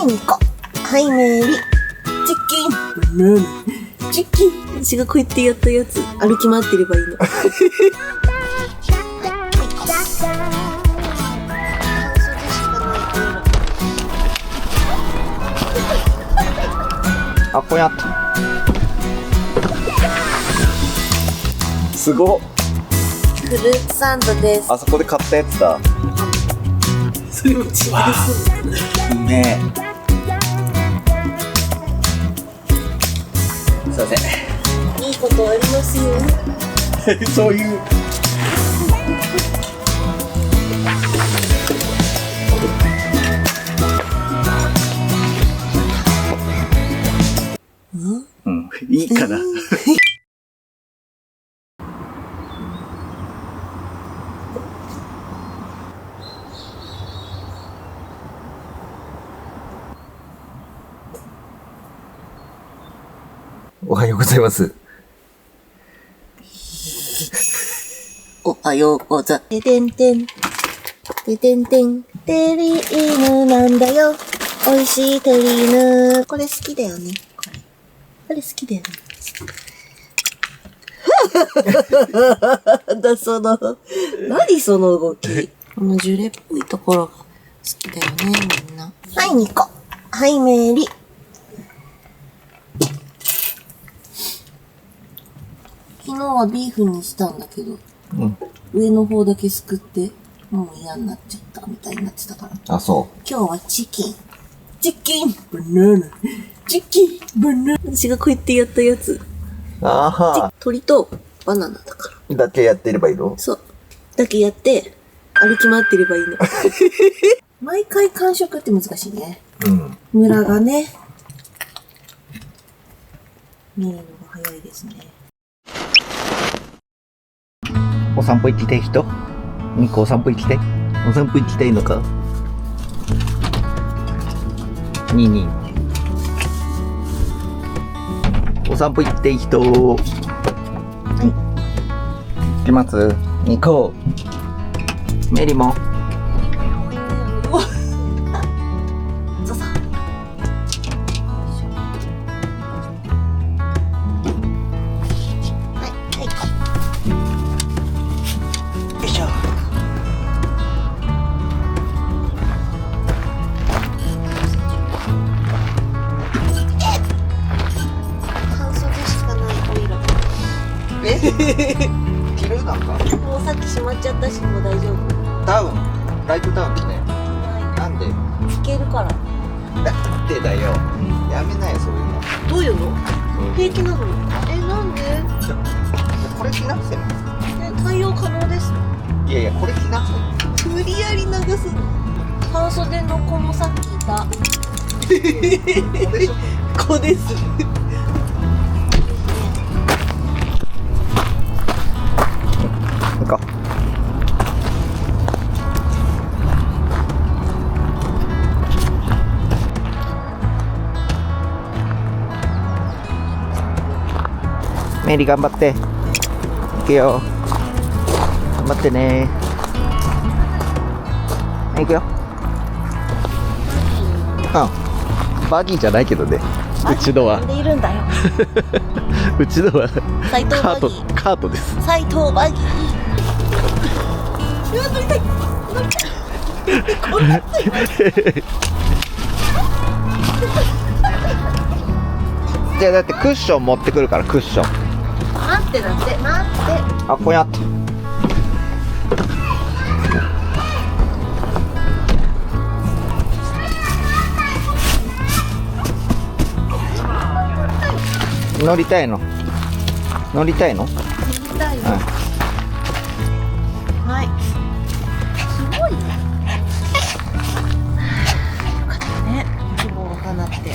はいニコ、はいメリー、チキンバナナ、チキン。私がこうやってやったやつ歩き回ってればいいの。あ、こうやった。すごっ。フルーツサンドです。あそこで買ったやつだ。それも違う。うめえ。すいません。いいことありますよ。そういう。うん、いいかな。おはようございます。おはようございます。てんてん。ててんてん。テリーヌなんだよ。美味しいテリーヌ。これ好きだよね。これ好きだよね。何その動き。このジュレっぽいところが好きだよね、みんな。はい、ニコ。はい、メリー。昨日はビーフにしたんだけど、上の方だけすくって、もう嫌になっちゃったみたいになってたから。あ、そ今日はチキン。チキンバナナ。チキンバナナ。私がこうやってやったやつ。う。あは鳥とバナナだから。だけやっていればいいの？そう。だけやって、歩き回ってればいいの。毎回完食って難しいね。うん。ムラがね。見るのが早いですね。お散歩行きたい人？ニコお散歩行きたい？お散歩行きたいのか？にに。お散歩行きたい人？はい。行きます？ニコ。メリも。そうそう。はい、はい。よいしょ。半袖しかないオイラ。着るなんかもうさっき閉まっちゃったし、もう大丈夫。ダウン、ライトダウン着て。なんで？つけるから。なんでだよ。やめないよそういうの。どういうの？平気なの？なんで？これ着なくても。対応可能です。いやいや、これ着なくても。無理やり流すの。半袖の子もさっきいた。ここでしょ？子です。行こう。メリー頑張って。行くよ。頑張ってね。行くよ。バギーじゃないけどね。うちのは。なんでいるんだよ。うちのは斉藤バギー。カートです。斉藤バギー。うわ、乗りたい。乗りたい。こんなついじゃあだってクッション持ってくるからクッション。待ってだって、待って。あ、こうやって。乗りたいの？乗りたいの？乗りたいよ。はい。すごいね。よかったね。希望が叶って。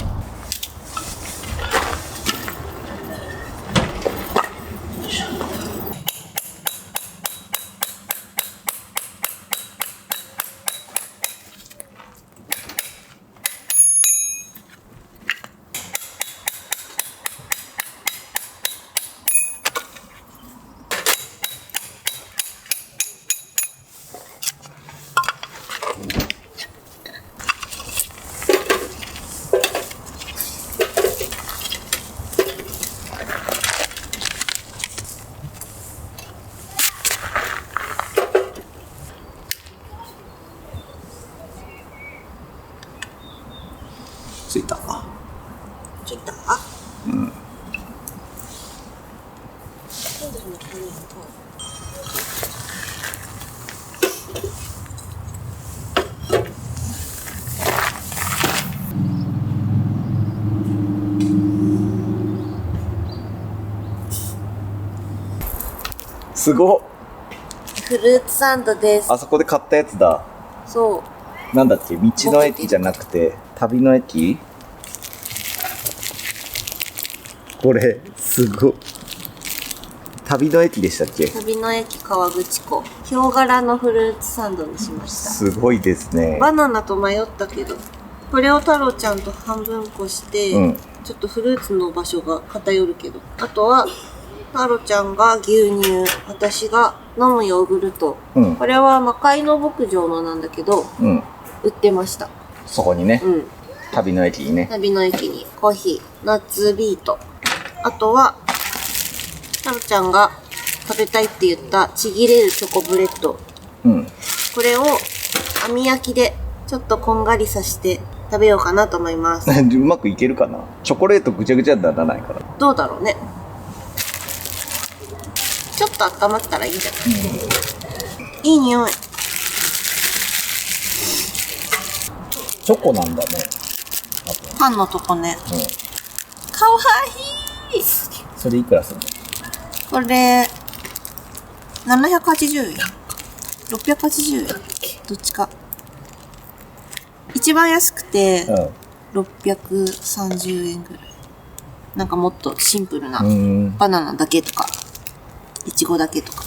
ついた。ついた？うん。すごっ。フルーツサンドです。あそこで買ったやつだ。そう。なんだっけ、道の駅じゃなくて、旅の駅？これ、すごっ。旅の駅でしたっけ？旅の駅川口湖。ヒョウ柄のフルーツサンドにしました。すごいですね。バナナと迷ったけど、これを太郎ちゃんと半分こして、ちょっとフルーツの場所が偏るけど。あとは、太郎ちゃんが牛乳、私が飲むヨーグルト。これは魔界の牧場のなんだけど、売ってました。そこにね。旅の駅にね。旅の駅にコーヒー、ナッツビート。あとは、太郎ちゃんが食べたいって言ったちぎれるチョコブレッド。これを網焼きでちょっとこんがりさして食べようかなと思います。うまくいけるかな？チョコレートぐちゃぐちゃにならないから。どうだろうね。ちょっと温まったらいいんじゃない？いい匂い。チョコなんだね。パンのとこね。かわいい。それいくらするの？これ、780円。680円。どっちか。一番安くて、630円ぐらい。なんかもっとシンプルな、バナナだけとか、いちごだけとか。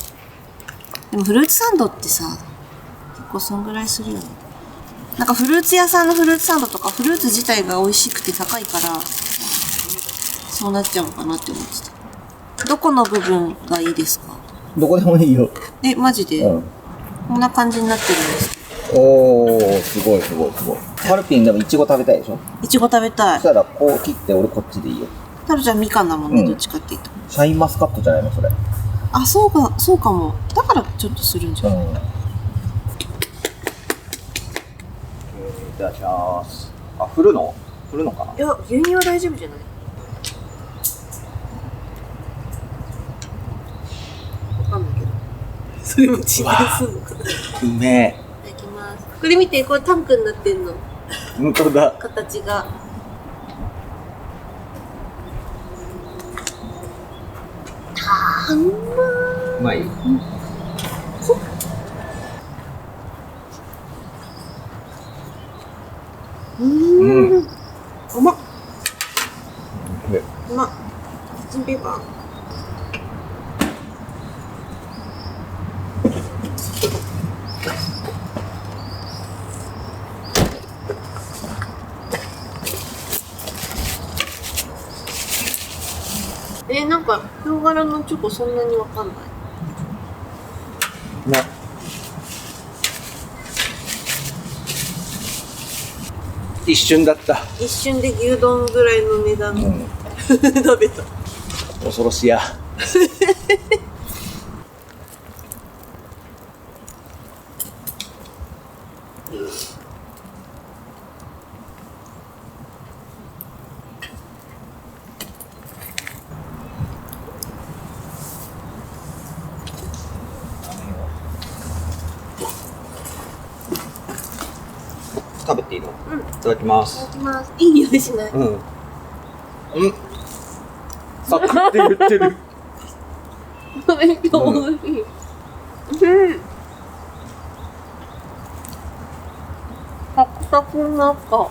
でもフルーツサンドってさ、結構そんぐらいするよね。なんかフルーツ屋さんのフルーツサンドとか、フルーツ自体が美味しくて高いから、そうなっちゃうのかなって思ってた。どこの部分がいいですか？どこでもいいよ。え、マジで？こんな感じになってるんです。おー、すごいすごいすごい。ハルピンでもイチゴ食べたいでしょ？イチゴ食べたい。そしたらこう切って俺こっちでいいよ。タロちゃんみかんだもんね、どっちかって言うと。シャインマスカットじゃないのそれ。あ、そうかも。だからちょっとするんじゃない？いただきます。あ、振るのかな？いや、牛乳は大丈夫じゃない？わかんないけど。それも違いすんのかな？うめえ。いただきます。これ見て、これタンクになってんの。本当だ。形が。うまい。うまっ。うまっ。キッチンペーパー。なんか、ヒョウ柄のチョコそんなにわかんない。ね。一瞬だった。一瞬で牛丼ぐらいの値段、食べた。恐ろしや。食べていいの？いただきます。いただきます。いい匂いしない？サクって言ってる。めっちゃ美味しい。サクサクになった。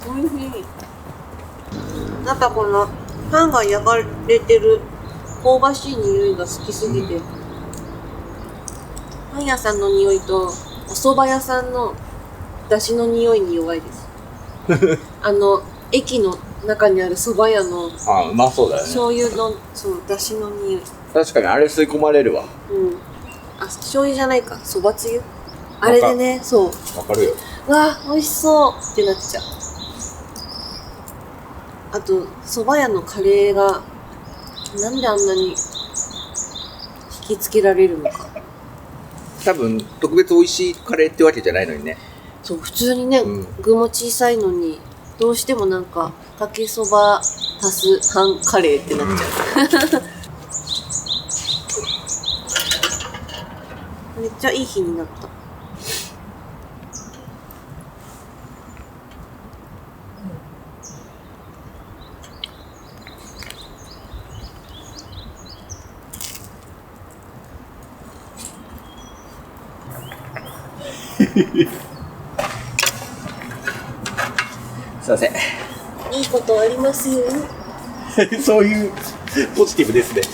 美味しい。なんかこのパンが焼かれてる香ばしい匂いが好きすぎて、パン屋さんの匂いとお蕎麦屋さんの出汁の匂いに弱いです。駅の中にある蕎麦屋のうまそうだよね。醤油の出汁の匂い。確かにあれ吸い込まれるわ。醤油じゃないか、蕎麦つゆ。あれでね、そう。わかるよ。わあ、美味しそうってなっちゃう。あと、蕎麦屋のカレーがなんであんなに引きつけられるのか。多分特別美味しいカレーってわけじゃないのにね。そう、普通にね、具も小さいのにどうしてもなんか、かけそば足す半カレーってなっちゃう。めっちゃいい日になった。すいません。いいことありますよ。そういうポジティブですね。いい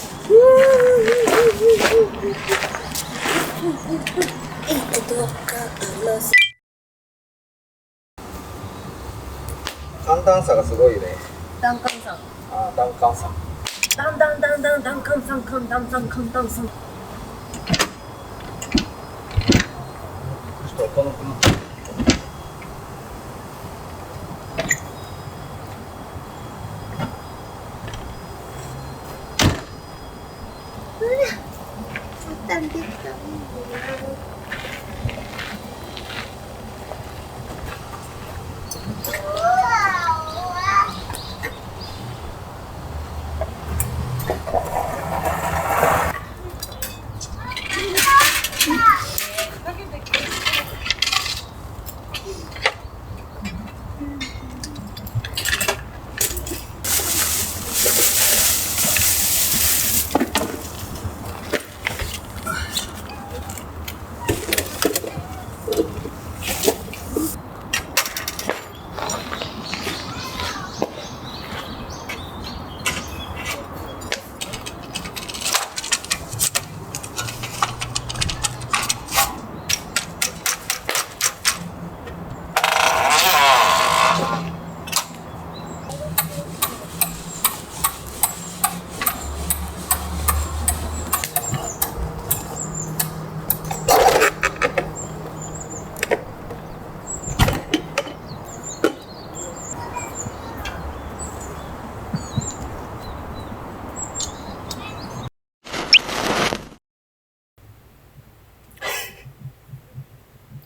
ことがあります。寒暖差がすごいよね。ダンカンさん。あー、暖寒差。ダンダンダンダンダンカンさんカンダンさんカンダンさん。ちょっとこのまた出た。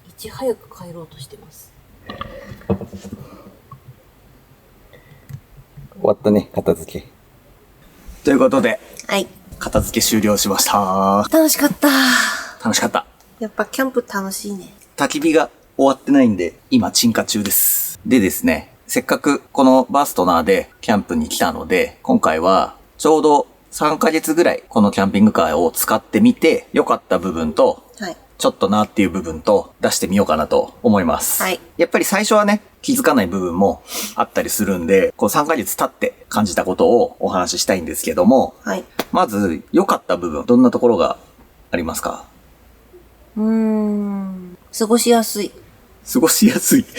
いち早く帰ろうとしてます。終わったね、片付け。ということで、はい。片付け終了しました。楽しかった。楽しかった。やっぱキャンプ楽しいね。焚き火が終わってないんで、今鎮火中です。でですね、せっかくこのバストナーでキャンプに来たので、今回はちょうど3ヶ月ぐらいこのキャンピングカーを使ってみて、良かった部分と、はい。ちょっとなっていう部分と出してみようかなと思います。はい。やっぱり最初はね、気づかない部分もあったりするんで、こう3ヶ月経って感じたことをお話ししたいんですけども、はい。まず良かった部分、どんなところがありますか？過ごしやすい。過ごしやすい。過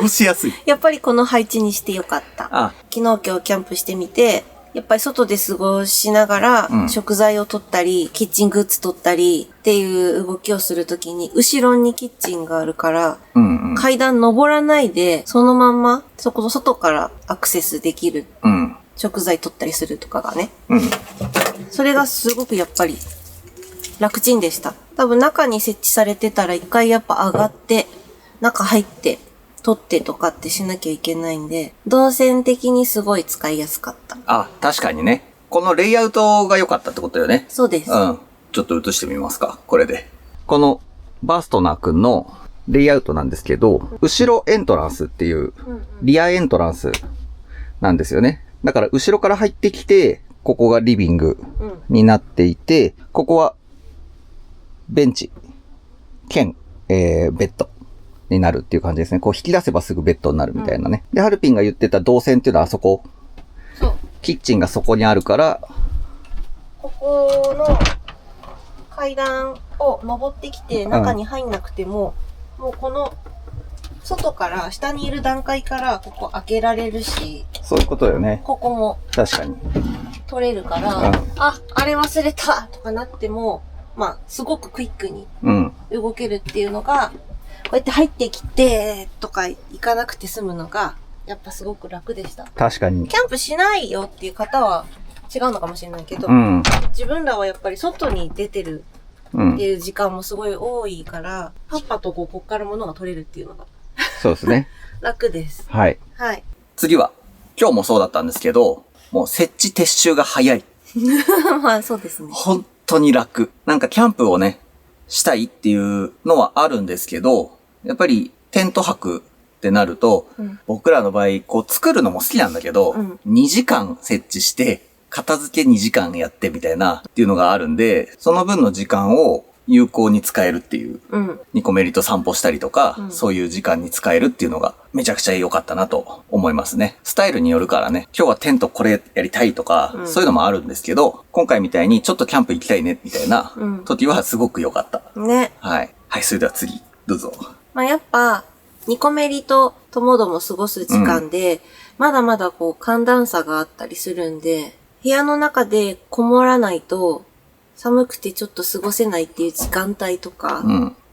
ごしやすい。やっぱりこの配置にしてよかった。あ、昨日今日キャンプしてみて、やっぱり外で過ごしながら、食材を取ったり、キッチングッズ取ったりっていう動きをするときに、後ろにキッチンがあるから、階段登らないで、そのまんま、そこの外からアクセスできる。食材取ったりするとかがね。それがすごくやっぱり楽ちんでした。多分中に設置されてたら一回やっぱ上がって、中入って、取ってとかってしなきゃいけないんで、動線的にすごい使いやすかった。あ、確かにね。このレイアウトが良かったってことよね。そうです。ちょっと映してみますか、これで。このバストナーくんのレイアウトなんですけど、後ろエントランスっていう、リアエントランスなんですよね。だから後ろから入ってきて、ここがリビングになっていて、ここはベンチ兼、ベッドになるっていう感じですね。こう引き出せばすぐベッドになるみたいなね。で、ハルピンが言ってた動線っていうのはあそこ。そう。キッチンがそこにあるから。ここの階段を登ってきて中に入んなくても、もうこの外から下にいる段階からここ開けられるし。そういうことよね。ここも。確かに。取れるから、あれ忘れたとかなっても、まあ、すごくクイックに動けるっていうのが、こうやって入ってきて、とか行かなくて済むのが、やっぱすごく楽でした。確かに。キャンプしないよっていう方は違うのかもしれないけど、自分らはやっぱり外に出てるっていう時間もすごい多いから、パッパとこっから物が取れるっていうのが。そうですね。楽です。はい。はい。次は、今日もそうだったんですけど、もう設置撤収が早い。まあそうですね。本当に楽。なんかキャンプをね、したいっていうのはあるんですけど、やっぱりテント泊ってなると、僕らの場合、こう作るのも好きなんだけど、2時間設置して、片付け2時間やってみたいなっていうのがあるんで、その分の時間を有効に使えるっていう、ニコメリと散歩したりとか、そういう時間に使えるっていうのがめちゃくちゃ良かったなと思いますね。スタイルによるからね、今日はテントこれやりたいとか、そういうのもあるんですけど、今回みたいにちょっとキャンプ行きたいねみたいな時はすごく良かった。ね。はい。はい、それでは次、どうぞ。まあやっぱ、ニコメリとともども過ごす時間で、まだまだこう寒暖差があったりするんで、部屋の中でこもらないと、寒くてちょっと過ごせないっていう時間帯とか、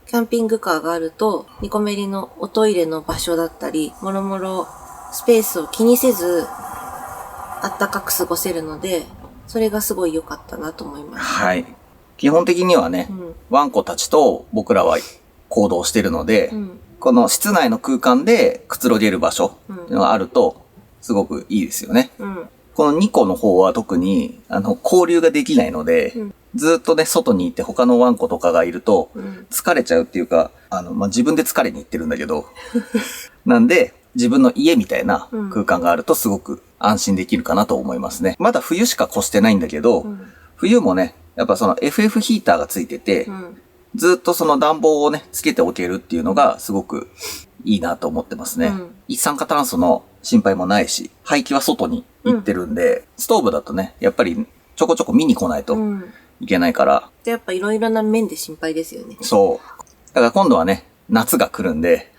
キャンピングカーがあると、ニコメリのおトイレの場所だったり、もろもろスペースを気にせず、あったかく過ごせるので、それがすごい良かったなと思います。はい。基本的にはね、ワンコたちと僕らは行動してるので、この室内の空間でくつろげる場所っていうのがあると、すごくいいですよね。この2個の方は特に、交流ができないので、ずっとね、外にいて他のワンコとかがいると、疲れちゃうっていうか、自分で疲れに行ってるんだけど、なんで、自分の家みたいな空間があるとすごく安心できるかなと思いますね。まだ冬しか越してないんだけど、冬もね、やっぱその FF ヒーターがついてて、ずっとその暖房をね、つけておけるっていうのがすごくいいなと思ってますね。一酸化炭素の心配もないし、排気は外に行ってるんで、ストーブだとね、やっぱりちょこちょこ見に来ないといけないから。やっぱいろいろな面で心配ですよね。そう。だから今度はね、夏が来るんで、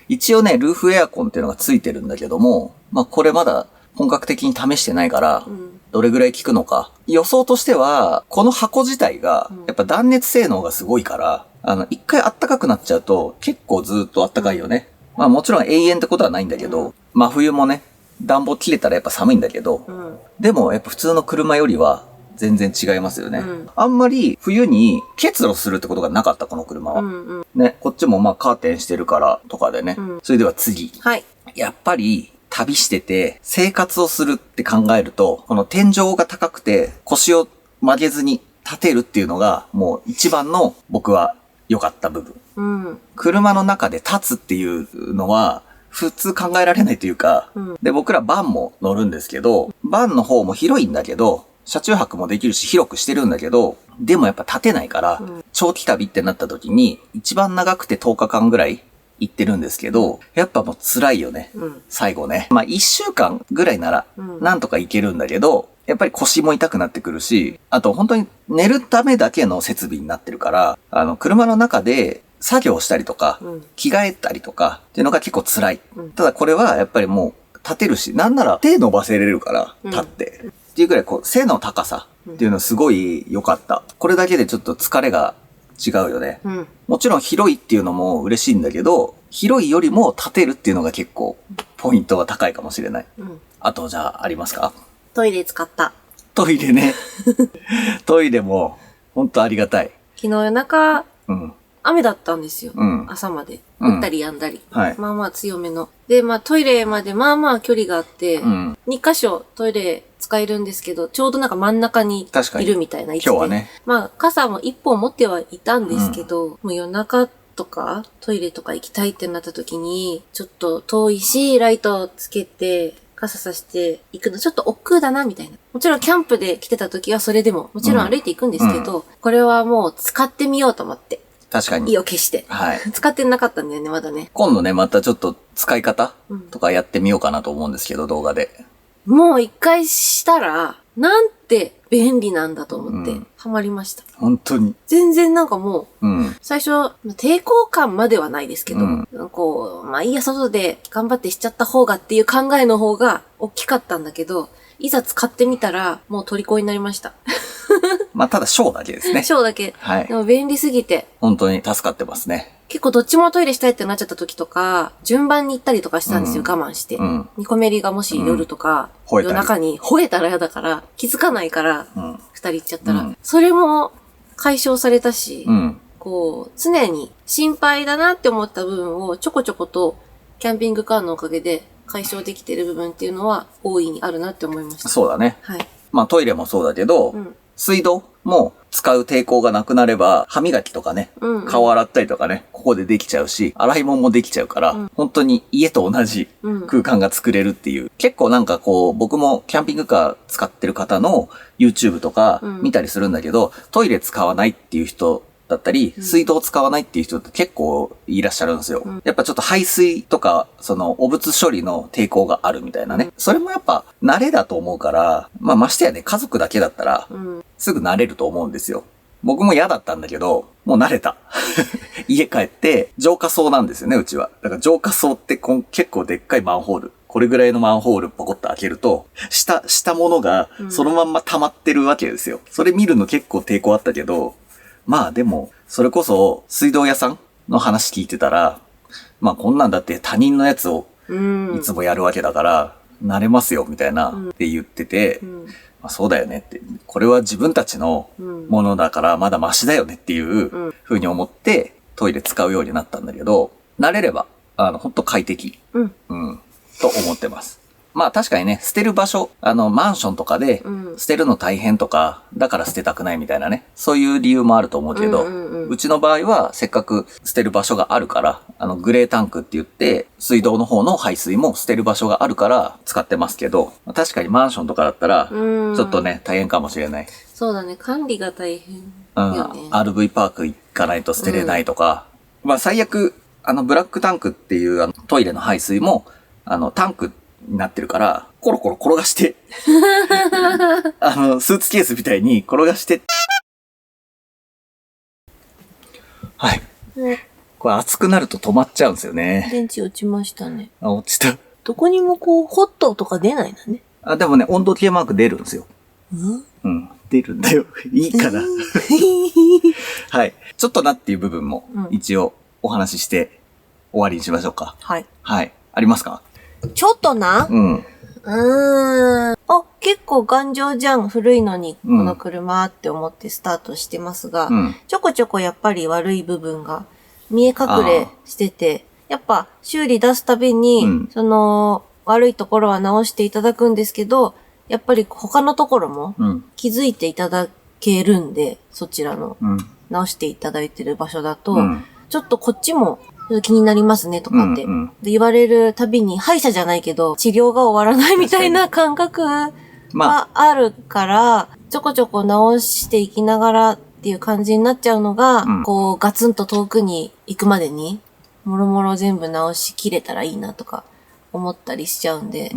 一応ね、ルーフエアコンっていうのがついてるんだけども、まあこれまだ本格的に試してないから、どれぐらい効くのか。予想としては、この箱自体が、やっぱ断熱性能がすごいから、一回暖かくなっちゃうと、結構ずっと暖かいよね。まあもちろん永遠ってことはないんだけど、真冬もね、暖房切れたらやっぱ寒いんだけど、でもやっぱ普通の車よりは全然違いますよね。あんまり冬に結露するってことがなかった、この車は。ね、こっちもまあカーテンしてるからとかでね。それでは次。やっぱり、旅してて生活をするって考えると、この天井が高くて腰を曲げずに立てるっていうのがもう一番の僕は良かった部分。車の中で立つっていうのは普通考えられないというか、で僕らバンも乗るんですけど、バンの方も広いんだけど、車中泊もできるし広くしてるんだけど、でもやっぱ立てないから、長期旅ってなった時に一番長くて10日間ぐらい行ってるんですけど、やっぱもう辛いよね。最後ね。まあ1週間ぐらいなら、なんとか行けるんだけど、やっぱり腰も痛くなってくるし、あと本当に寝るためだけの設備になってるから、車の中で作業したりとか、着替えたりとかっていうのが結構辛い。ただこれはやっぱりもう立てるし、なんなら手伸ばせれるから、立って。っていうぐらいこう背の高さっていうのすごい良かった。これだけでちょっと疲れが違うよね。もちろん広いっていうのも嬉しいんだけど、広いよりも立てるっていうのが結構ポイントが高いかもしれない。あとじゃあありますか？トイレ使った。トイレね。トイレもほんとありがたい。昨日夜中、雨だったんですよ。朝まで。降ったり止んだり。まあまあ強めの。で、まあトイレまでまあまあ距離があって、2箇所トイレ使えるんですけど、ちょうどなんか真ん中にいるみたいな位置で。今日はね。まあ傘も1本持ってはいたんですけど、もう夜中とかトイレとか行きたいってなった時に、ちょっと遠いし、ライトつけて、傘さして行くのちょっと億劫だなみたいな。もちろんキャンプで来てた時はそれでも、もちろん歩いていくんですけど、これはもう使ってみようと思って。確かに。意を消して。使ってなかったんだよね、まだね。今度ね、またちょっと使い方とかやってみようかなと思うんですけど、動画で。もう一回したら、なんて便利なんだと思って、ハマりました。本当に。全然なんかもう、最初、抵抗感まではないですけど、こう、まあいいや、外で頑張ってしちゃった方がっていう考えの方が大きかったんだけど、いざ使ってみたら、もう虜になりました。まあただショーだけですね。ショーだけ。でも便利すぎて。本当に助かってますね。結構どっちもトイレしたいってなっちゃった時とか、順番に行ったりとかしたんですよ、我慢して。ニコメリがもし夜とか、夜中に吠えたら嫌だから、気づかないから、二人行っちゃったら、それも解消されたし、こう、常に心配だなって思った部分をちょこちょことキャンピングカーのおかげで解消できてる部分っていうのは大いにあるなって思いました。そうだね。はい。まあトイレもそうだけど、水道も使う抵抗がなくなれば、歯磨きとかね、顔洗ったりとかね、ここでできちゃうし、洗い物もできちゃうから、本当に家と同じ空間が作れるっていう。結構なんかこう、僕もキャンピングカー使ってる方の YouTube とか見たりするんだけど、トイレ使わないっていう人だったり、水道使わないっていう人って結構いらっしゃるんですよ。やっぱちょっと排水とか、その汚物処理の抵抗があるみたいなね。それもやっぱ慣れだと思うから、まあましてやね、家族だけだったら、すぐ慣れると思うんですよ。僕も嫌だったんだけど、もう慣れた。家帰って、浄化槽なんですよね、うちは。だから浄化槽って結構でっかいマンホール。これぐらいのマンホールポコッと開けると、したものがそのまんま溜まってるわけですよ。それ見るの結構抵抗あったけど、まあでも、それこそ水道屋さんの話聞いてたら、まあこんなんだって他人のやつをいつもやるわけだから、慣れますよみたいなって言ってて、まあ、そうだよねって、これは自分たちのものだからまだマシだよねっていう風に思ってトイレ使うようになったんだけど、慣れれば、ほんと快適、と思ってます。まあ確かにね、捨てる場所、マンションとかで、捨てるの大変とか、だから捨てたくないみたいなね、そういう理由もあると思うけど、うちの場合はせっかく捨てる場所があるから、グレータンクって言って、水道の方の排水も捨てる場所があるから使ってますけど、確かにマンションとかだったら、ちょっとね、大変かもしれない。そうだね、管理が大変よね。RV パーク行かないと捨てれないとか、まあ最悪、ブラックタンクっていうトイレの排水も、タンクになってるから、コロコロ転がして、スーツケースみたいに転がして、はい。これ熱くなると止まっちゃうんですよね。電池落ちましたね。あ、落ちた。どこにもこう、ホットとか出ないんだね。あ、でもね、温度計マーク出るんですよ。出るんだよ。いいかな。はい。ちょっとなっていう部分も、一応お話しして終わりにしましょうか。はい。はい。ありますか？ちょっとな。結構頑丈じゃん。古いのに、この車って思ってスタートしてますが、ちょこちょこやっぱり悪い部分が見え隠れしてて、やっぱ修理出すたびに、その悪いところは直していただくんですけど、やっぱり他のところも気づいていただけるんで、そちらの直していただいてる場所だと、ちょっとこっちも気になりますねとかってで言われるたびに、歯医者じゃないけど治療が終わらないみたいな感覚があるから、ちょこちょこ直していきながらっていう感じになっちゃうのが、こうガツンと遠くに行くまでにもろもろ全部直しきれたらいいなとか思ったりしちゃうんで、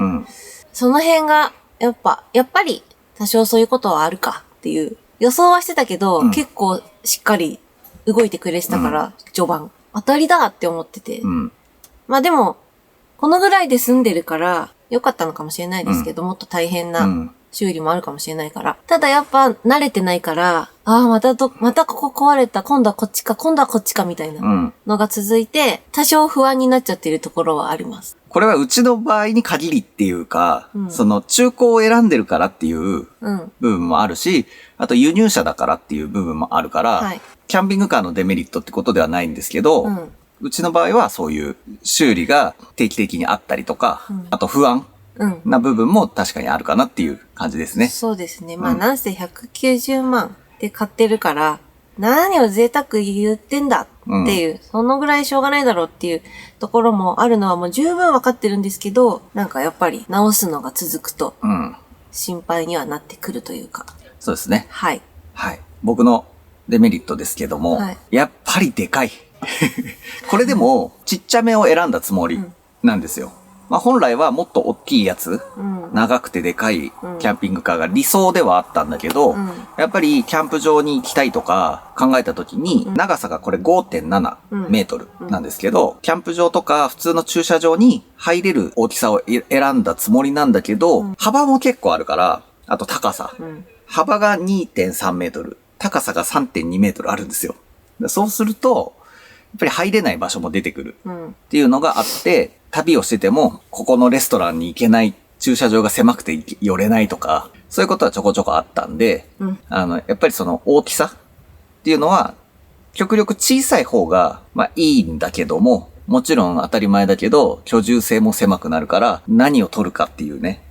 その辺がやっぱり多少そういうことはあるかっていう予想はしてたけど、結構しっかり動いてくれてたから、序盤当たりだって思ってて、まあでもこのぐらいで済んでるから良かったのかもしれないですけど、もっと大変な修理もあるかもしれないから、ただやっぱ慣れてないから、またここ壊れた、今度はこっちかみたいなのが続いて、多少不安になっちゃってるところはあります。これはうちの場合に限りっていうか、その中古を選んでるからっていう部分もあるし、あと輸入車だからっていう部分もあるから、キャンピングカーのデメリットってことではないんですけど、うちの場合はそういう修理が定期的にあったりとか、あと不安な部分も確かにあるかなっていう感じですね。そうですね。まあなんせ190万で買ってるから、何を贅沢言ってんだっていう、そのぐらいしょうがないだろうっていうところもあるのはもう十分わかってるんですけど、なんかやっぱり直すのが続くと、心配にはなってくるというか。そうですね。はい。はい。僕のデメリットですけども、やっぱりでかい。これでもちっちゃめを選んだつもりなんですよ。まあ本来はもっと大きいやつ、長くてでかいキャンピングカーが理想ではあったんだけど、やっぱりキャンプ場に行きたいとか考えた時に、長さがこれ 5.7 メートルなんですけど、キャンプ場とか普通の駐車場に入れる大きさを選んだつもりなんだけど、幅も結構あるから、あと高さ。幅が 2.3 メートル、高さが 3.2 メートルあるんですよ。そうすると、やっぱり入れない場所も出てくるっていうのがあって、旅をしてても、ここのレストランに行けない、駐車場が狭くて寄れないとか、そういうことはちょこちょこあったんで、やっぱりその大きさっていうのは、極力小さい方が、まあいいんだけども、もちろん当たり前だけど、居住性も狭くなるから、何を取るかっていうね、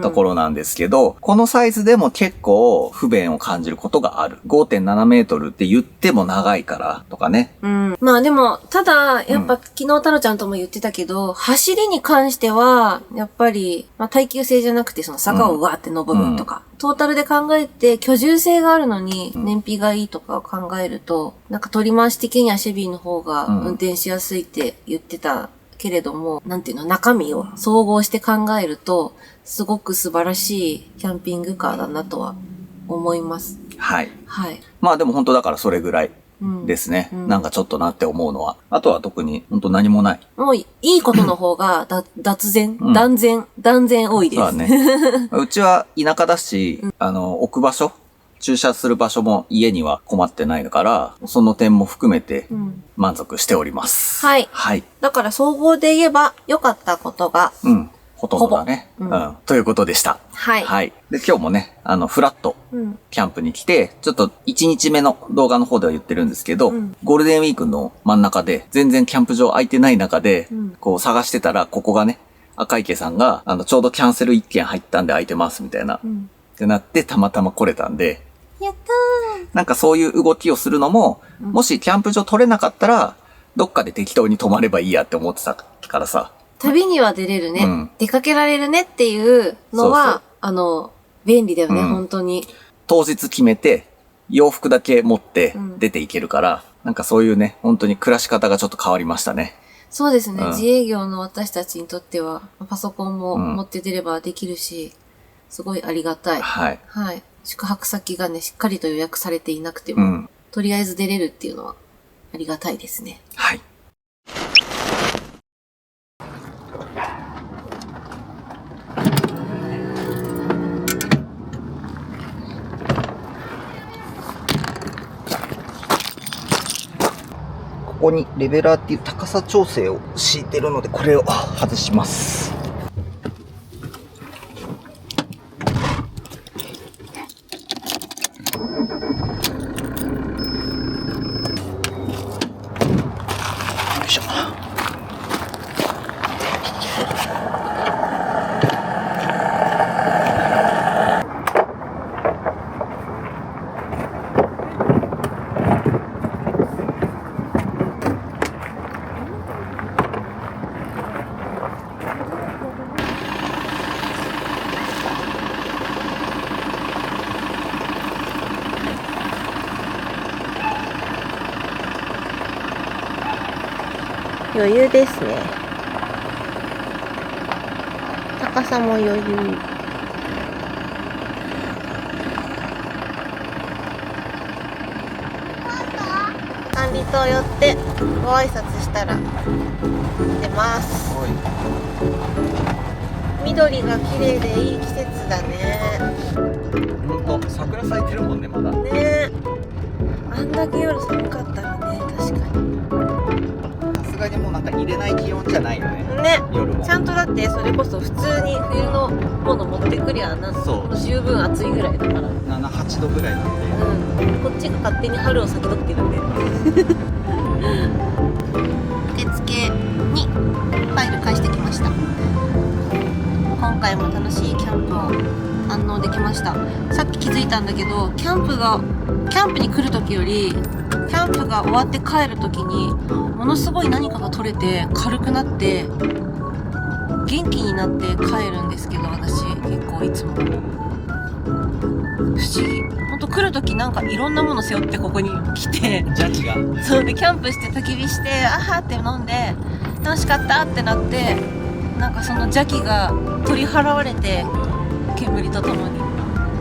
ところなんですけど、このサイズでも結構不便を感じることがある。5.7 メートルって言っても長いからとかね。まあでも、ただ、やっぱ昨日太郎ちゃんとも言ってたけど、走りに関しては、やっぱり、まあ耐久性じゃなくてその坂をわーって登るとか、トータルで考えて居住性があるのに燃費がいいとかを考えると、なんか取り回し的にはシェビーの方が運転しやすいって言ってたけれども、なんていうの、中身を総合して考えると、すごく素晴らしいキャンピングカーだなとは思います。はい。はい。まあでも本当だからそれぐらいですね。なんかちょっとなって思うのは。あとは特に本当何もない。もういいことの方が断然多いです。そうだね。うちは田舎だし、置く場所駐車する場所も家には困ってないから、その点も含めて満足しております。はい。はい。だから総合で言えば良かったことが、ほとんどだね。ということでした。はい。はい。で、今日もね、フラット、キャンプに来て、ちょっと1日目の動画の方では言ってるんですけど、ゴールデンウィークの真ん中で、全然キャンプ場空いてない中で、こう探してたら、ここがね、赤池さんが、ちょうどキャンセル1件入ったんで空いてます、みたいな。ってなって、たまたま来れたんで、やったー。なんかそういう動きをするのも、もしキャンプ場取れなかったら、どっかで適当に泊まればいいやって思ってたからさ。旅には出れるね。出かけられるねっていうのは、便利だよね、本当に。当日決めて、洋服だけ持って出ていけるから、なんかそういうね、本当に暮らし方がちょっと変わりましたね。そうですね。自営業の私たちにとっては、パソコンも持って出ればできるし、すごいありがたい。はい。はい。宿泊先がね、しっかりと予約されていなくても、とりあえず出れるっていうのはありがたいですね。はい。ここにレベラーっていう高さ調整を敷いてるので、これを外します。よいしょ。余裕ですね。高さも余裕。管理棟寄ってご挨拶したら出ます。緑が綺麗でいい季節だね。ほんと、桜咲いてるもんね、まだ。ね。あんだけ夜寒かったらね、確かに。さすがにもうなんか入れない気温じゃないよね。ね。夜も。ちゃんとだってそれこそ普通に冬のもの持ってくりゃ十分暑いぐらいだから。7、8度ぐらいなんで。こっちが勝手に春を先取ってるんで。受付にファイル返してきました。今回も楽しいキャンプを堪能できました。さっき気づいたんだけど、キャンプに来る時よりキャンプが終わって帰る時にものすごい何かが取れて軽くなって元気になって帰るんですけど、私結構いつも不思議。ほんと来る時なんかいろんなもの背負ってここに来て、ジャッジが。そうでキャンプして焚き火してあはって飲んで楽しかったってなって、なんかその邪気が取り払われて煙とともに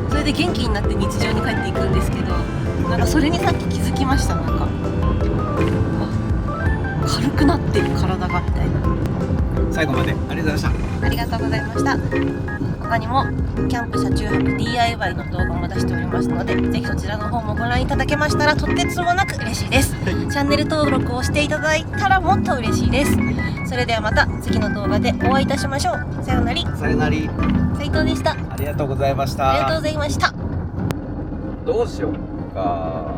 それで元気になって日常に帰っていくんですけど、なんかそれにさっき気づきました。なんか軽くなってる体がみたいな。最後までありがとうございました。ありがとうございました。他にもキャンプ車中泊 DIY の動画も出しておりますので、ぜひそちらの方もご覧いただけましたらとてつもなく嬉しいです。チャンネル登録をしていただいたらもっと嬉しいです。それではまた次の動画でお会いいたしましょう。さようなら。さよなら。斉藤でした。ありがとうございました。ありがとうございました。どうしようか。